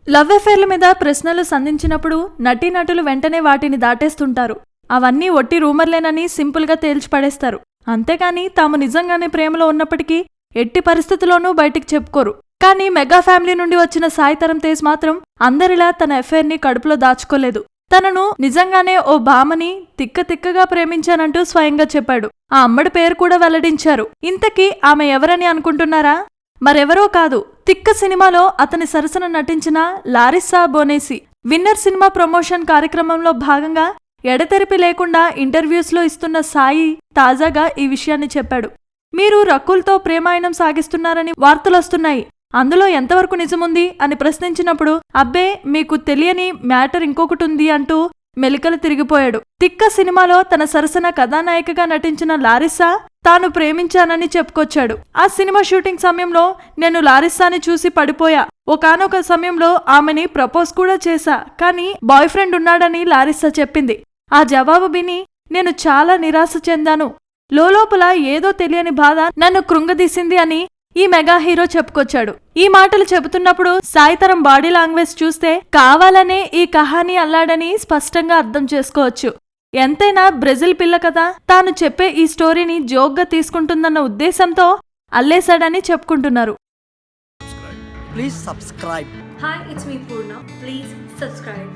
Love అఫేర్ల మీద ప్రశ్నలు సంధించినప్పుడు నటీనటులు వెంటనే వాటిని దాటేస్తుంటారు. అవన్నీ ఒట్టి రూమర్లేనని సింపుల్గా తేల్చిపడేస్తారు. అంతేకాని తాము నిజంగానే ప్రేమలో ఉన్నప్పటికీ ఎట్టి పరిస్థితుల్లోనూ బయటికి చెప్పుకోరు. కానీ మెగా ఫ్యామిలీ నుండి వచ్చిన సాయి తరం తేజ్ మాత్రం అందరిలా తన అఫేర్ని కడుపులో దాచుకోలేదు. తనను నిజంగానే ఓ భామని తిక్కగా ప్రేమించానంటూ స్వయంగా చెప్పాడు. ఆ అమ్మడి పేరు కూడా వెల్లడించారు. ఇంతకీ ఆమె ఎవరని అనుకుంటున్నారా? మరెవరో కాదు, తిక్క సినిమాలో అతని సరసన నటించిన లారిస్సా బోనేసి. విన్నర్ సినిమా ప్రమోషన్ కార్యక్రమంలో భాగంగా ఎడతెరిపి లేకుండా ఇంటర్వ్యూస్లో ఇస్తున్న సాయి తాజాగా ఈ విషయాన్ని చెప్పాడు. మీరు రకుల్తో ప్రేమాయణం సాగిస్తున్నారని వార్తలొస్తున్నాయి, అందులో ఎంతవరకు నిజముంది అని ప్రశ్నించినప్పుడు అబ్బే మీకు తెలియని మ్యాటర్ ఇంకొకటుంది అంటూ మెలికలు తిరిగిపోయాడు. తిక్క సినిమాలో తన సరసన కథానాయికగా నటించిన లారిస్సా తాను ప్రేమించానని చెప్పుకొచ్చాడు. ఆ సినిమా షూటింగ్ సమయంలో నేను లారిస్సాని చూసి పడిపోయా. ఒకానొక సమయంలో ఆమెని ప్రపోజ్ కూడా చేశా, కానీ బాయ్ ఫ్రెండ్ ఉన్నాడని లారిస్సా చెప్పింది. ఆ జవాబు విని నేను చాలా నిరాశ చెందాను. లోలోపల ఏదో తెలియని బాధ నన్ను కృంగదీసింది అని ఈ మెగా హీరో చెప్పుకొచ్చాడు. ఈ మాటలు చెబుతున్నప్పుడు సాయి తరం బాడీ లాంగ్వేజ్ చూస్తే కావాలనే ఈ కహానీ అల్లాడని స్పష్టంగా అర్థం చేసుకోవచ్చు. ఎంతైనా బ్రెజిల్ పిల్ల కదా, తాను చెప్పే ఈ స్టోరీని జోక్గా తీసుకుంటుందన్న ఉద్దేశంతో అల్లేశాడని చెప్పుకుంటున్నారు. Please subscribe. Hi, it's me Purna. Please subscribe.